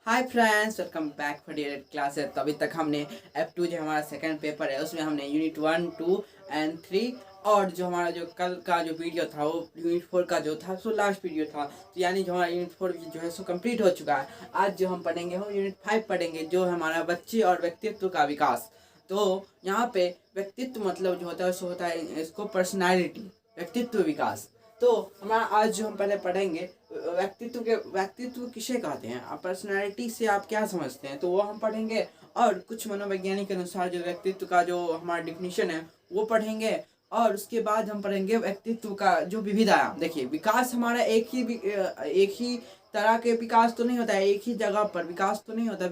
Hi friends, welcome back for dear classes. तो अभी तक हमने F2 जो हमारा सेकंड पेपर है उसमें हमने यूनिट 1, 2 एंड 3 और जो हमारा जो कल का जो वीडियो था वो यूनिट 4 का जो था सो लास्ट वीडियो था। तो यानी जो हमारा यूनिट 4 जो है सो कंप्लीट हो चुका है। आज जो हम पढ़ेंगे हम यूनिट 5 पढ़ेंगे, जो है हमारा बच्चे और व्यक्तित्व का विकास। तो यहाँ पे व्यक्तित्व मतलब जो होता है सो होता है इसको पर्सनैलिटी, व्यक्तित्व विकास। तो हमारा आज जो हम पहले पढ़ेंगे व्यक्तित्व किसे कहते हैं, आप पर्सनैलिटी से आप क्या समझते हैं, तो वो हम पढ़ेंगे। और कुछ मनोवैज्ञानिक के अनुसार जो व्यक्तित्व का जो हमारा डिफिनीशन है वो पढ़ेंगे। और उसके बाद हम पढ़ेंगे व्यक्तित्व का जो विविध आयाम। देखिए, विकास हमारा एक ही तरह के विकास तो नहीं होता है, एक ही जगह पर विकास तो नहीं होता।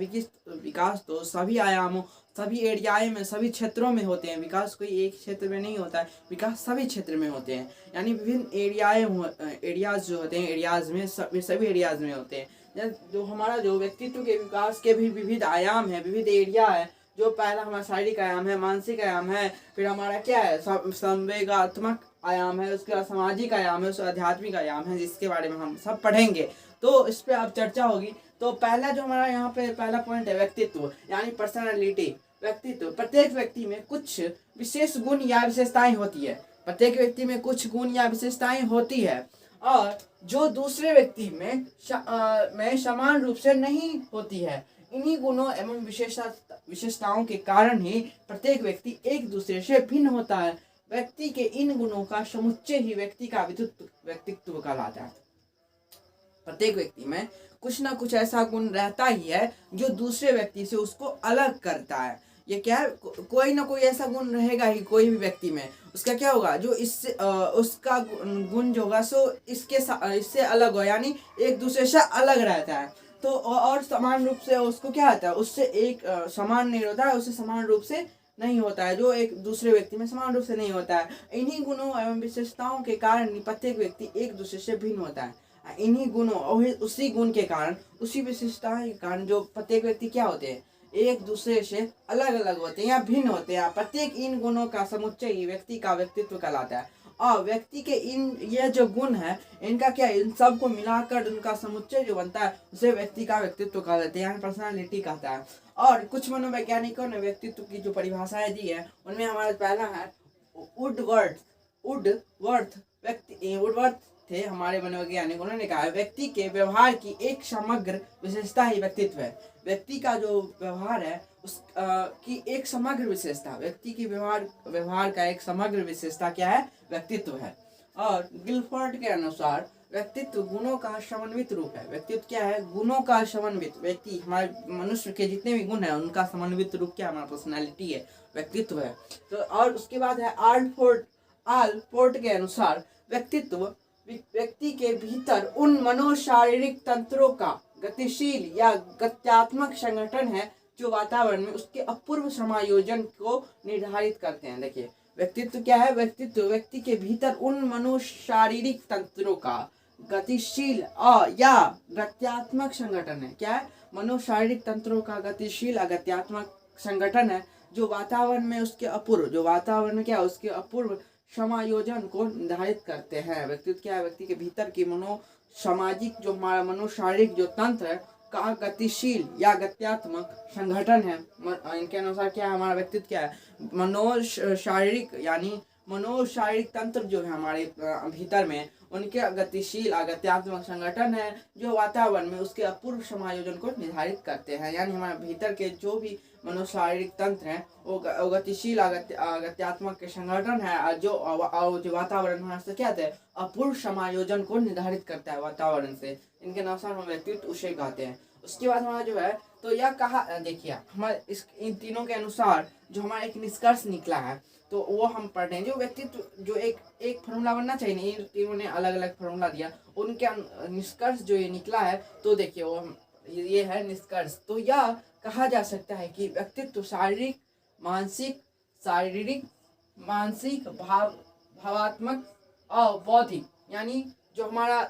विकास तो सभी आयामों, सभी एरियाए में, सभी क्षेत्रों में होते हैं। विकास कोई एक क्षेत्र में नहीं होता है, विकास सभी क्षेत्र में होते हैं। यानी विभिन्न एरियाज जो होते हैं, एरियाज में सभी एरियाज में होते हैं। जो हमारा जो व्यक्तित्व के विकास के भी विविध आयाम है, विविध एरिया है। जो पहला हमारा शारीरिक आयाम है, मानसिक आयाम है, फिर हमारा क्या है संवेगात्मक आयाम है, उसके बाद सामाजिक आयाम है, उसके आध्यात्मिक आयाम है, जिसके बारे में हम सब पढ़ेंगे। तो इस पर अब चर्चा होगी। तो पहला जो हमारा यहाँ पे पहला पॉइंट है व्यक्तित्व यानी पर्सनालिटी। व्यक्तित्व, प्रत्येक व्यक्ति में कुछ विशेष गुण या विशेषताएं होती है। प्रत्येक व्यक्ति में कुछ गुण या विशेषताएं होती है और जो दूसरे व्यक्ति में समान रूप से नहीं होती है। इन्हीं गुणों एवं विशेषताओं के कारण ही प्रत्येक व्यक्ति एक दूसरे से भिन्न होता है। व्यक्ति के इन गुणों का समुच्चय ही व्यक्ति का व्यक्तित्व कहलाता है। प्रत्येक व्यक्ति में कुछ ना कुछ ऐसा गुण रहता ही है जो दूसरे व्यक्ति से उसको अलग करता है। ये क्या है, कोई ना कोई ऐसा गुण रहेगा ही कोई भी व्यक्ति में। उसका क्या होगा, जो इससे उसका गुण जो होगा सो इससे अलग हो, यानी एक दूसरे से अलग रहता है। तो और समान रूप से उसको क्या होता है, उससे एक समान नहीं होता है, उससे समान रूप से नहीं होता है, जो एक दूसरे व्यक्ति में समान रूप से नहीं होता है। इन्हीं गुणों एवं विशेषताओं के कारण प्रत्येक व्यक्ति एक दूसरे से भिन्न होता है। इन्हीं गुणों और उसी गुण के कारण, उसी विशेषता के कारण जो प्रत्येक व्यक्ति क्या होते हैं, एक दूसरे से अलग अलग होते हैं या भिन्न होते हैं। प्रत्येक इन गुणों का समुच्चय ही व्यक्ति का व्यक्तित्व कहलाता है। और व्यक्ति के ये जो गुण है, इनका क्या, इन सब को मिलाकर उनका समुच्चय जो बनता है उसे व्यक्ति का व्यक्तित्व कहा जाता है, यहाँ पर्सनालिटी कहता है। और कुछ मनोवैज्ञानिकों ने व्यक्तित्व की जो परिभाषाएं दी है उनमें हमारा पहला है वुडवर्थ थे हमारे मनोवैज्ञानिक। उन्होंने कहा व्यक्ति के व्यवहार की एक समग्र विशेषता ही व्यक्तित्व है। व्यक्ति का जो व्यवहार है उस की एक समग्र विशेषता, व्यक्ति की व्यवहार का एक समग्र विशेषता क्या है, व्यक्तित्व है। और गिलफोर्ड के अनुसार व्यक्तित्व गुणों का समन्वित रूप है। व्यक्तित्व क्या है, गुणों का समन्वित। व्यक्ति, हमारे मनुष्य के जितने भी गुण है उनका समन्वित रूप क्या, हमारा पर्सनैलिटी है, व्यक्तित्व है। तो और उसके बाद है आलपोर्ट के अनुसार व्यक्तित्व व्यक्ति के भीतर उन मनोशारीरिक तंत्रों का गतिशील या गत्यात्मक संगठन है जो वातावरण में उसके अपूर्व समायोजन को निर्धारित करते हैं। देखिए, व्यक्तित्व क्या है, व्यक्तित्व व्यक्ति के भीतर उन मनोशारीरिक तंत्रों का गतिशील या गत्यात्मक संगठन है। क्या है, मनोशारीरिक तंत्रों का गतिशील गत्यात्मक संगठन है जो वातावरण में उसके अपूर्व, जो वातावरण में क्या, उसके अपूर्व समायोजन को निर्धारित करते हैं। व्यक्तित्व क्या है, व्यक्ति के भीतर की सामाजिक जो हमारा मनोशारीरिक जो तंत्र है का गतिशील या गत्यात्मक संगठन है। इनके अनुसार क्या है, हमारा व्यक्तित्व क्या है, मनोशारीरिक तंत्र जो है हमारे भीतर में उनके गतिशील गत्यात्मक संगठन है जो वातावरण में उसके अपूर्व समायोजन को निर्धारित करते हैं। यानी हमारे भीतर के जो भी मनोशारीरिक तंत्र है वो गतिशील गत्यात्मक के संगठन है जो वातावरण से क्या है, अपूर्व समायोजन को निर्धारित करता है वातावरण से। इनके अनुसार हम व्यक्तित्व उसे कहते हैं। उसके बाद हमारा जो है, तो यह कहा, देखिए हमारे इन तीनों के अनुसार जो हमारा एक निष्कर्ष निकला है तो वो हम पढ़ रहे हैं। जो व्यक्तित्व जो एक फॉर्मूला बनना चाहिए, इन तीनों ने अलग अलग फॉर्मूला दिया, उनके निष्कर्ष जो ये निकला है, तो देखिए वो ये है निष्कर्ष। तो यह कहा जा सकता है कि व्यक्तित्व शारीरिक मानसिक भावात्मक और बौद्धिक, यानी जो हमारा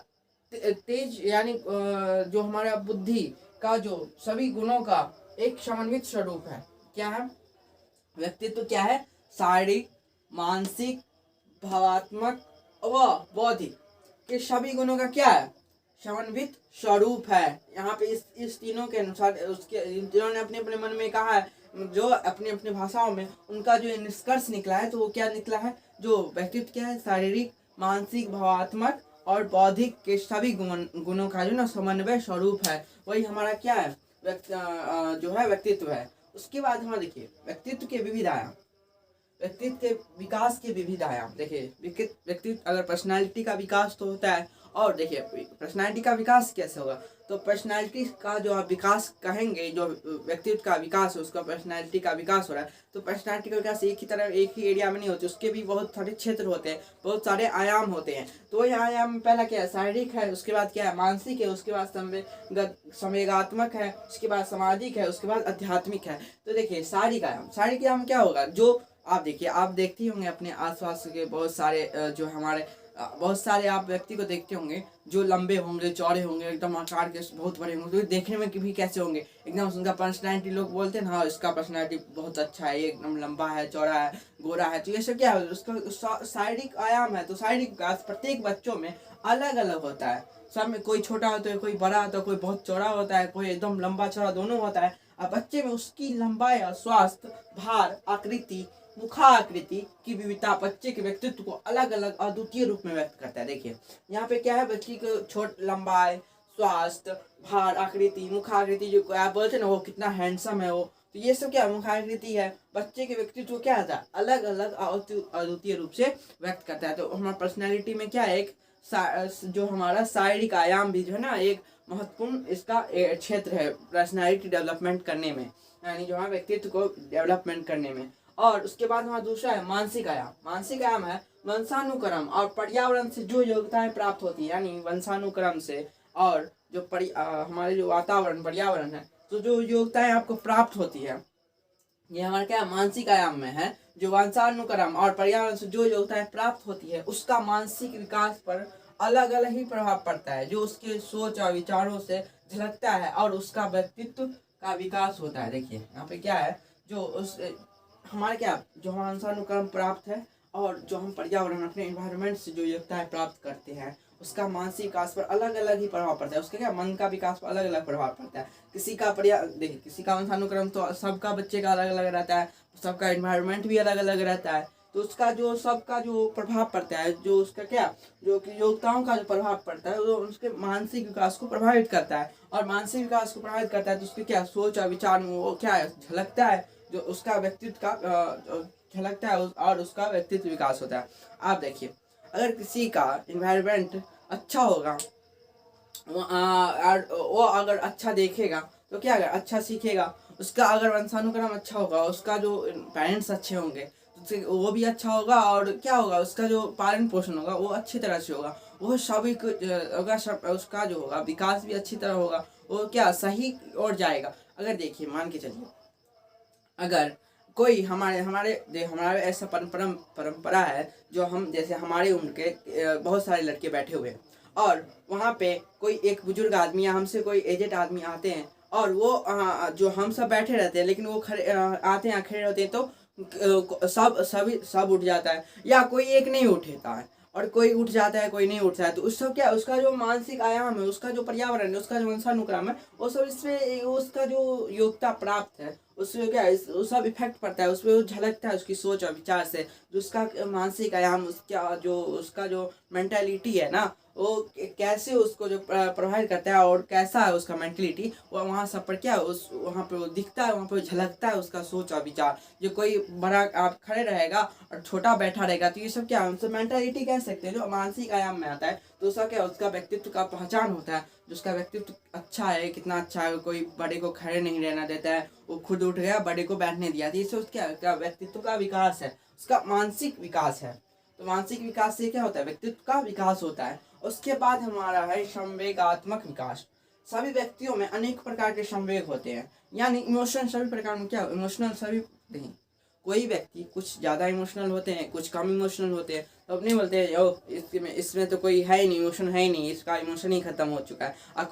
तेज यानी जो हमारा बुद्धि का जो सभी गुणों का एक समन्वित स्वरूप है। क्या है, व्यक्तित्व क्या है, शारीरिक मानसिक भावात्मक व बौद्धिक के सभी गुणों का क्या है, समन्वित स्वरूप है। यहाँ पे इस तीनों के अनुसार उसके जिन्होंने अपने अपने मन में कहा है, जो अपनी अपनी भाषाओं में उनका जो निष्कर्ष निकला है, तो वो क्या निकला है, जो व्यक्तित्व क्या है, शारीरिक, मानसिक, भावात्मक और बौद्धिक के सभी गुणों का जो ना समन्वय स्वरूप है, वही हमारा क्या है, जो है व्यक्तित्व है। उसके बाद हमारा देखिए व्यक्तित्व के विविध आयाम, व्यक्तित्व के विकास के विविध आयाम। देखिए व्यक्तित्व अगर पर्सनालिटी का विकास तो होता है, और देखिए पर्सनालिटी का विकास कैसे होगा, तो पर्सनालिटी का जो आप विकास कहेंगे, जो व्यक्तित्व का विकास है उसका पर्सनालिटी का विकास हो रहा है, तो पर्सनालिटी का विकास एक ही तरह एक ही एरिया में नहीं होते, उसके भी बहुत सारे क्षेत्र होते हैं, बहुत सारे आयाम होते हैं। तो ये आयाम पहला क्या है, शारीरिक है, उसके बाद क्या है, मानसिक है, उसके बाद संवेगात्मक है, उसके बाद सामाजिक है, उसके बाद आध्यात्मिक है। तो देखिए शारीरिक आयाम क्या होगा, जो आप देखिए, आप देखते होंगे अपने आसपास के बहुत सारे जो हमारे बहुत सारे आप व्यक्ति को देखते होंगे जो लंबे होंगे, चौड़े होंगे, एकदम आकार के बहुत बड़े होंगे, तो देखने में भी कैसे होंगे, एकदम उनका पर्सनैलिटी, लोग बोलते हैं हाँ इसका पर्सनैलिटी बहुत अच्छा है, एकदम लंबा है, चौड़ा है, गोरा है। तो ये सब क्या है, उसका शारीरिक आयाम है। तो शारीरिक विकास प्रत्येक बच्चों में अलग अलग होता है, सब में कोई छोटा होता है, कोई बड़ा होता है, कोई बहुत चौड़ा होता है, कोई एकदम लंबा चौड़ा दोनों होता है। अब बच्चे में उसकी लंबाई और स्वास्थ्य, भार, आकृति, मुखाकृति की विविधता बच्चे के व्यक्तित्व को अलग अलग अद्वितीय रूप में व्यक्त करता है। देखिए यहाँ पे क्या है, बच्चे को छोट लंबाई, स्वास्थ्य, भार, आकृति, मुखाकृति, जो आप बोलते हैं ना वो कितना हैंडसम है वो, तो ये सब क्या मुखाकृति है, बच्चे के व्यक्तित्व को क्या होता है, अलग अलग अद्वितीय रूप से व्यक्त करता है। तो हमारा पर्सनैलिटी में क्या है, एक जो हमारा शारीरिक आयाम भी जो है ना एक महत्वपूर्ण इसका क्षेत्र है पर्सनैलिटी डेवलपमेंट करने में, यानी जो है व्यक्तित्व को डेवलपमेंट करने में। और उसके बाद हमारा दूसरा है मानसिक आयाम। मानसिक आयाम है वंशानुक्रम और पर्यावरण से जो योग्यताएं प्राप्त होती है, यानी वंशानुक्रम से और जो हमारे जो वातावरण पर्यावरण है, तो जो योग्यताएं आपको प्राप्त होती है, ये हमारे क्या मानसिक आयाम में है। जो वंशानुक्रम और पर्यावरण से जो योग्यताएं प्राप्त होती है, उसका मानसिक विकास पर अलग अलग ही प्रभाव पड़ता है, जो उसके सोच और विचारों से झलकता है और उसका व्यक्तित्व का विकास होता है। देखिए यहाँ पे क्या है, जो उस हमारे क्या जो हम वंशानुक्रम प्राप्त है और जो हम पर्यावरण अपने इन्वायरमेंट से जो योग्यताएं प्राप्त करते हैं, उसका मानसिक विकास पर अलग अलग ही प्रभाव पड़ता है। उसका क्या मन का विकास पर अलग अलग प्रभाव पड़ता है। किसी का देखिए किसी का वंशानुक्रम तो सबका बच्चे का अलग अलग रहता है, सबका इन्वायरमेंट भी अलग अलग रहता है, तो उसका जो सबका जो प्रभाव पड़ता है, जो उसका क्या जो कि योग्यताओं का जो प्रभाव पड़ता है, वो उसके मानसिक विकास को प्रभावित करता है। और मानसिक विकास को प्रभावित करता है तो उसके क्या सोच और विचार में वो क्या झलकता है, जो उसका व्यक्तित्व का झलकता है और उसका व्यक्तित्व विकास होता है। आप देखिए अगर किसी का इन्वायरमेंट अच्छा होगा, वो अगर अच्छा देखेगा तो क्या अगर अच्छा सीखेगा, उसका अगर वंशानुक्रम अच्छा होगा, उसका जो पेरेंट्स अच्छे होंगे तो वो भी अच्छा होगा, और क्या होगा उसका जो पालन पोषण होगा वो अच्छी तरह से होगा, वो सभी होगा, उसका जो होगा विकास भी अच्छी तरह होगा, वो क्या सही और जाएगा। अगर देखिए मान के चलिए अगर कोई हमारे ऐसा परंपरा है, जो हम जैसे हमारे उम्र के बहुत सारे लड़के बैठे हुए हैं और वहाँ पे कोई एक बुजुर्ग आदमी या हमसे कोई एजेड आदमी आते हैं और वो जो हम सब बैठे रहते हैं, लेकिन वो खड़े आते हैं खड़े होते हैं तो सब उठ जाता है, या कोई एक नहीं उठता है और कोई उठ जाता है कोई नहीं उठता है। तो उसका क्या उसका जो मानसिक आयाम है, उसका जो पर्यावरण है, उसका जो वंशानुक्रम है, वो सब इसमें उसका जो योग्यता प्राप्त है उसमें क्या वो सब इफेक्ट पड़ता है, उसमें वो झलकता है उसकी सोच और विचार से। जो उसका मानसिक आयाम, उसका जो मेंटालिटी है ना, वो कैसे उसको जो प्रभावित करता है और कैसा है उसका मेंटलिटी, वो वहाँ सब पर क्या वहाँ पे वो दिखता है, वहाँ पे झलकता है उसका सोच और विचार। जो कोई बड़ा आप खड़े रहेगा और छोटा बैठा रहेगा, तो ये सब क्या है मेंटालिटी कह सकते हैं, जो मानसिक आयाम में आता है। तो उसका क्या उसका व्यक्तित्व का पहचान होता है, जो उसका व्यक्तित्व अच्छा है, कितना अच्छा है, कोई बड़े को खड़े नहीं रहना देता है, वो खुद उठ गया बड़े को बैठने दिया। तो ये सब क्या व्यक्तित्व का विकास है, उसका मानसिक विकास है। तो मानसिक विकास से क्या होता है, व्यक्तित्व का विकास होता है। उसके बाद हमारा है संवेगात्मक विकास। सभी व्यक्तियों में अनेक प्रकार के संवेग होते हैं, यानी इमोशन सभी प्रकार में क्या इमोशनल सभी नहीं, कोई व्यक्ति कुछ ज़्यादा इमोशनल होते हैं, कुछ कम इमोशनल होते हैं। तो अपने बोलते हैं इसमें तो कोई है ही नहीं, इमोशन है ही नहीं, इसका इमोशन ही खत्म हो चुका है। और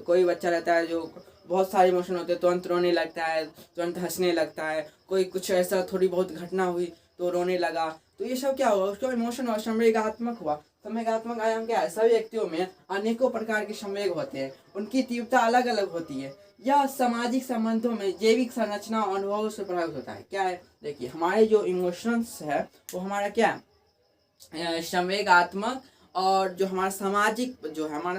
कोई बच्चा रहता है जो बहुत सारे इमोशन होते हैं, तुरंत रोने लगता है, तुरंत हंसने लगता है, कोई कुछ ऐसा थोड़ी बहुत घटना हुई तो रोने लगा। तो ये सब क्या हुआ, उसका इमोशन और संवेगात्मक हुआ। संवेगात्मक आयाम क्या है? सभी व्यक्तियों में अनेकों प्रकार के संवेग होते हैं, उनकी तीव्रता अलग अलग होती है। यह सामाजिक संबंधों में जैविक संरचना और अनुभवों से प्रभावित होता है। क्या है? देखिए, हमारे जो इमोशंस है वो हमारा क्या है? संवेगात्मक, और जो हमारा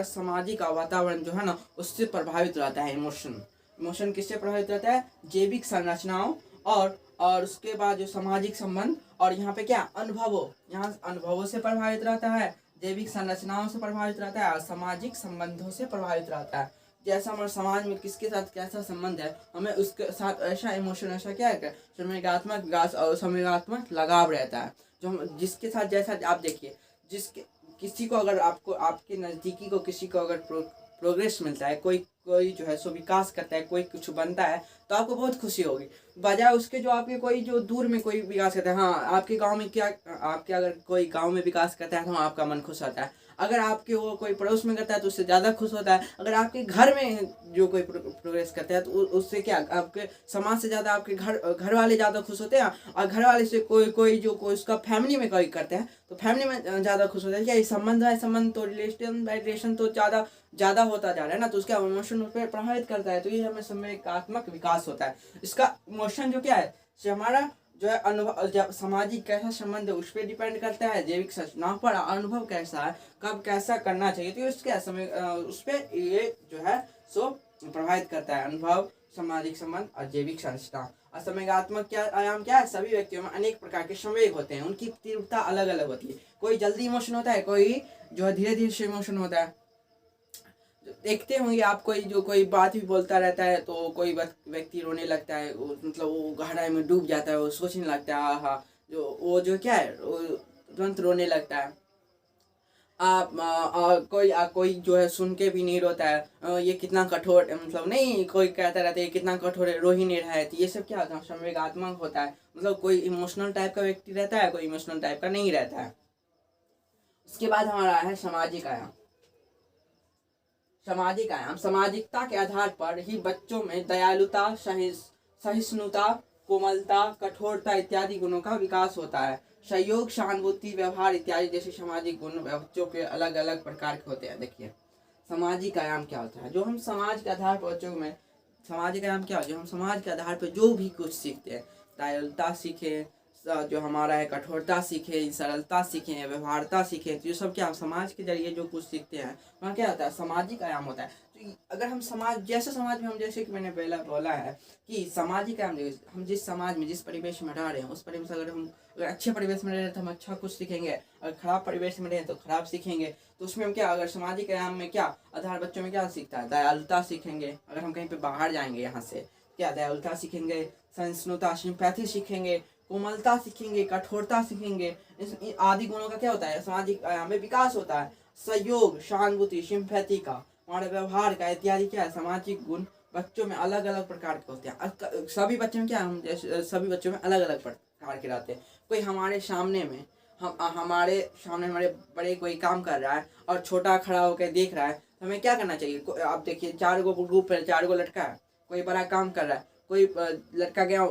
सामाजिक वातावरण जो है ना, उससे प्रभावित रहता है। इमोशन किससे प्रभावित रहता है? जैविक संरचनाओं और उसके बाद जो सामाजिक संबंध, और यहाँ पे क्या, यहाँ अनुभवों से प्रभावित रहता है, जैविक संरचनाओं से प्रभावित रहता है, और सामाजिक संबंधों से प्रभावित रहता है। जैसा हमारे समाज में किसके साथ कैसा संबंध है, हमें उसके साथ ऐसा इमोशन, ऐसा क्या है, संवेगात्मक विकास और संवेगात्मक लगाव रहता है। जो हम जिसके साथ जैसा, आप देखिए, किसी को अगर आपके नज़दीकी को किसी को अगर प्रोग्रेस मिलता है, कोई जो है सो विकास करता है, कोई कुछ बनता है, तो आपको बहुत खुशी होगी, बजाय उसके जो आपके कोई जो दूर में कोई विकास करता है। हाँ, आपके गांव में क्या, आपके अगर कोई गांव में विकास करता है तो आपका मन खुश होता है। अगर आपके वो कोई पड़ोस में करता है तो उससे ज़्यादा खुश होता है। अगर आपके घर में जो कोई प्रोग्रेस करता है तो उससे क्या, आपके समाज से ज़्यादा आपके घर वाले ज़्यादा खुश होते हैं। और घर वाले से कोई उसका फैमिली में कोई करते हैं तो फैमिली में ज़्यादा खुश होता है। क्या ये संबंध तो रिलेशन तो ज़्यादा होता जा रहा है ना, तो उसका इमोशन उस पर प्रभावित करता है। तो ये हमें संवेगात्मक विकास होता है। इसका इमोशन जो क्या है, हमारा जो है अनुभव, सामाजिक कैसा संबंध है उस पर डिपेंड करता है, जैविक संरचनाओं पर। अनुभव कैसा है, कब कैसा करना चाहिए, तो इसके समय उस पर ये जो है सो प्रभावित करता है। अनुभव, सामाजिक संबंध और जैविक संरचना। और संवेगात्मक क्या आयाम क्या है? सभी व्यक्तियों में अनेक प्रकार के संवेग होते हैं, उनकी तीव्रता अलग अलग होती है। कोई जल्दी इमोशन होता है, कोई जो है धीरे धीरे से इमोशन होता है। देखते होंगे आप, कोई बात भी बोलता रहता है तो कोई व्यक्ति रोने लगता है, मतलब वो गहराई में डूब जाता है, वो सोचने लगता है, हाँ, जो क्या है, वो तुरंत रोने लगता है। कोई जो है सुन के भी नहीं रोता है, ये कितना कठोर, मतलब नहीं, कोई कहता रहता है ये कितना कठोर है, रो ही नहीं रहा है। तो ये सब क्या होता है? संवेगात्मक होता है। मतलब कोई इमोशनल टाइप का व्यक्ति रहता है, कोई इमोशनल टाइप का नहीं रहता है। उसके बाद हमारा है सामाजिक आयाम। सामाजिकता के आधार पर ही बच्चों में दयालुता, सहिष्णुता, कोमलता, कठोरता इत्यादि गुणों का विकास होता है। सहयोग, सहानुभूति, व्यवहार इत्यादि जैसे सामाजिक गुण बच्चों के अलग अलग प्रकार के होते हैं। देखिए, सामाजिक आयाम क्या होता है? जो हम समाज के आधार पर बच्चों में, सामाजिक आयाम क्या होता है? जो हम समाज के आधार पर जो भी कुछ सीखते हैं, दयालुता सीखे, जो हमारा है कठोरता सीखे, सरलता सीखे, व्यवहारता सीखे, तो ये सब क्या, समाज के जरिए जो कुछ सीखते हैं वहाँ क्या होता है? सामाजिक आयाम होता है। तो अगर हम समाज में हम, जैसे कि मैंने पहला बोला है कि सामाजिक आयाम, हम जिस समाज में जिस परिवेश में रह रहे हैं, उस परिवेश अगर अच्छे परिवेश में रह रहे हैं तो हम अच्छा कुछ सीखेंगे, अगर खराब परिवेश में रहे तो खराब सीखेंगे। तो उसमें हम क्या, अगर सामाजिक आयाम में क्या आधार बच्चों में क्या सीखता है? दयालुता सीखेंगे। अगर हम कहीं पे बाहर जाएंगे यहाँ से, क्या दयालुता सीखेंगे, सहिष्णुता, सिंपैथी सीखेंगे, कोमलता सीखेंगे, कठोरता सीखेंगे। इस आदि गुणों का क्या होता है? सामाजिक आयाम में विकास होता है। सहयोग, सहानुभूति, सिंपैथी का, हमारे व्यवहार का इत्यादि क्या है? सामाजिक गुण बच्चों में अलग अलग प्रकार के होते हैं। सभी बच्चों में क्या, हम सभी बच्चों में अलग अलग प्रकार के रहते हैं। कोई हमारे सामने हमारे बड़े कोई काम कर रहा है और छोटा खड़ा होकर देख रहा है, तो हमें क्या करना चाहिए? आप देखिए, 4 गो ग्रुप है, 4 गो लड़का है, कोई बड़ा काम कर रहा है, कोई लड़का गया,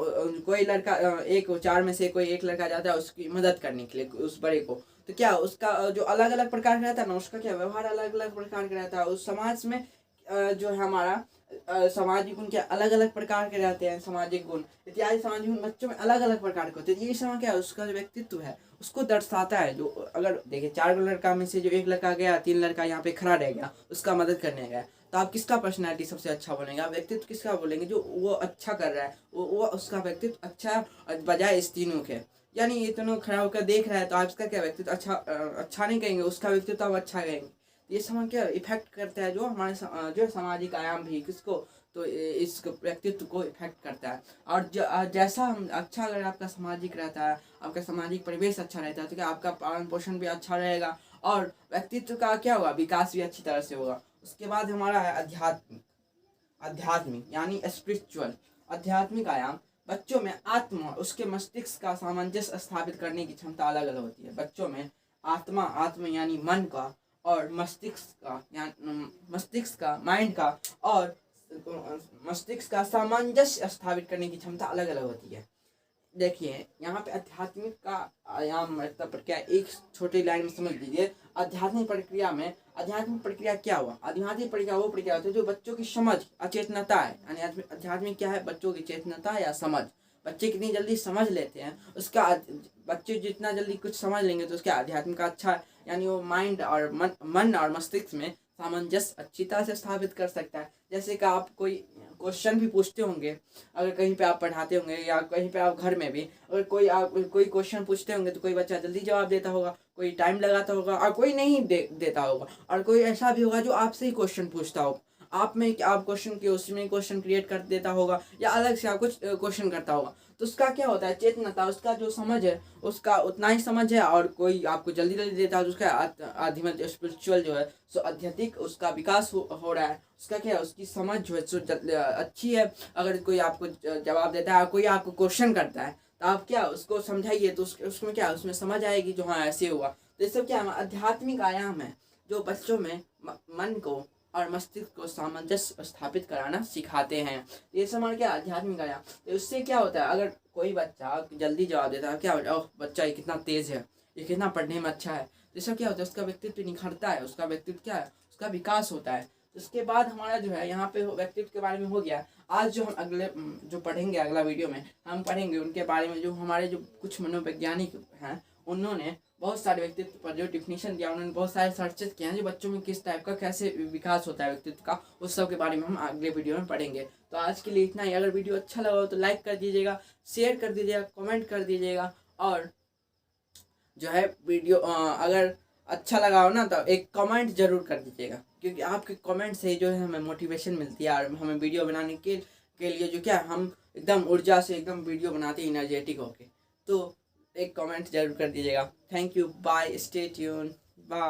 कोई लड़का एक 4 में से कोई एक लड़का जाता है उसकी मदद करने के लिए उस बड़े को, तो क्या उसका जो अलग अलग प्रकार का रहता है ना, उसका क्या व्यवहार अलग अलग प्रकार का रहता है। उस समाज में जो है हमारा सामाजिक गुण क्या अलग अलग प्रकार के रहते हैं। सामाजिक गुण इत्यादि सामाजिक गुण बच्चों में अलग अलग प्रकार के होते हैं। ये समय क्या है, उसका जो व्यक्तित्व है उसको दर्शाता है। जो अगर देखिए 4 लड़का में से जो एक लड़का गया, 3 लड़का यहाँ पे खड़ा रह गया, उसका मदद करने गया, तो आप किसका पर्सनैलिटी सबसे अच्छा बोलेंगे? आप व्यक्तित्व किसका बोलेंगे? जो वो अच्छा कर रहा है, वो उसका व्यक्तित्व अच्छा, बजाय इस तीनों के। यानी ये तीनों खड़ा होकर देख रहा है तो आप इसका क्या व्यक्तित्व अच्छा नहीं कहेंगे, उसका व्यक्तित्व आप अच्छा कहेंगे। ये समय क्या इफेक्ट करता है, जो हमारे जो सामाजिक आयाम भी किसको, तो इस व्यक्तित्व को इफेक्ट करता है। और जैसा हम अच्छा, अगर आपका सामाजिक रहता है, आपका सामाजिक परिवेश अच्छा रहता है, तो क्या आपका पालन पोषण भी अच्छा रहेगा और व्यक्तित्व का क्या होगा, विकास भी अच्छी तरह से होगा। उसके बाद हमारा है आध्यात्मिक यानी स्पिरिचुअल। आध्यात्मिक आयाम बच्चों में आत्मा और उसके मस्तिष्क का सामंजस्य स्थापित करने की क्षमता अलग अलग होती है। बच्चों में आत्मा यानी मन का, और मस्तिष्क का माइंड का, और मस्तिष्क का सामंजस्य स्थापित करने की क्षमता अलग अलग होती है। देखिए यहाँ पे आध्यात्मिक का आयाम मतलब प्रक्रिया एक छोटी लाइन में समझ लीजिए। आध्यात्मिक प्रक्रिया में आध्यात्मिक प्रक्रिया क्या हुआ? आध्यात्मिक प्रक्रिया वो प्रक्रिया होती है जो बच्चों की समझ अचेतनता है, यानी आध्यात्मिक क्या है? बच्चों की चेतनता या समझ। बच्चे कितनी जल्दी समझ लेते हैं उसका बच्चे जितना जल्दी कुछ समझ लेंगे तो उसका आध्यात्मिक का अच्छा, यानी वो माइंड और मन और मस्तिष्क में सामंजस्य अच्छी तरह से स्थापित कर सकता है। जैसे कि आप कोई क्वेश्चन भी पूछते होंगे, अगर कहीं पे आप पढ़ाते होंगे या कहीं पे आप घर में भी अगर कोई क्वेश्चन पूछते होंगे तो कोई बच्चा जल्दी जवाब देता होगा, कोई टाइम लगाता होगा और कोई नहीं देता होगा, और कोई ऐसा भी होगा जो आपसे ही क्वेश्चन पूछता हो, आप में आप क्वेश्चन के उसमें क्वेश्चन क्रिएट कर देता होगा या अलग से आप कुछ क्वेश्चन करता होगा। तो उसका क्या होता है? चेतनता, उसका जो समझ है उसका उतना ही समझ है, और कोई आपको जल्दी जल्दी देता है तो उसका आध्यात्मिक स्पिरिचुअल जो है सो आध्यात्मिक उसका विकास हो रहा है। उसका क्या है? उसकी समझ जो है सो अच्छी है। अगर कोई आपको जवाब देता है, कोई आपको क्वेश्चन करता है तो आप क्या उसको समझाइए तो उसमें क्या उसमें समझ आएगी जो हाँ ऐसे हुआ। तो ये सब क्या है? आध्यात्मिक आयाम है जो बच्चों में मन को और मस्तिष्क को सामंजस्य स्थापित कराना सिखाते हैं। ये सब हमारा क्या? आध्यात्मिक आयाम। तो इससे क्या होता है? अगर कोई बच्चा जल्दी जवाब देता है, क्या ओह बच्चा ये कितना तेज है, ये कितना पढ़ने में अच्छा है, तो इससे क्या होता है? उसका व्यक्तित्व निखरता है, उसका व्यक्तित्व क्या है? उसका विकास होता है। उसके बाद हमारा जो है यहाँ पे व्यक्तित्व के बारे में हो गया। आज जो हम अगले जो पढ़ेंगे अगला वीडियो में हम पढ़ेंगे उनके बारे में, जो हमारे जो कुछ मनोवैज्ञानिक हैं उन्होंने बहुत सारे व्यक्तित्व पर जो डिफिनीशन दिया, उन्होंने बहुत सारे सर्चेस किए हैं जो बच्चों में किस टाइप का कैसे विकास होता है व्यक्तित्व का, उस सब के बारे में हम अगले वीडियो में पढ़ेंगे। तो आज के लिए इतना ही। अगर वीडियो अच्छा लगा हो तो लाइक कर दीजिएगा, शेयर कर दीजिएगा, कमेंट कर दीजिएगा, और जो है वीडियो अगर अच्छा लगा हो ना तो एक कमेंट जरूर कर दीजिएगा, क्योंकि आपके कमेंट से जो है हमें मोटिवेशन मिलती है और हमें वीडियो बनाने के लिए जो क्या हम एकदम ऊर्जा से एकदम वीडियो बनाते हैं एनर्जेटिक होके। तो एक कमेंट जरूर कर दीजिएगा। Thank you, bye, stay tune, bye.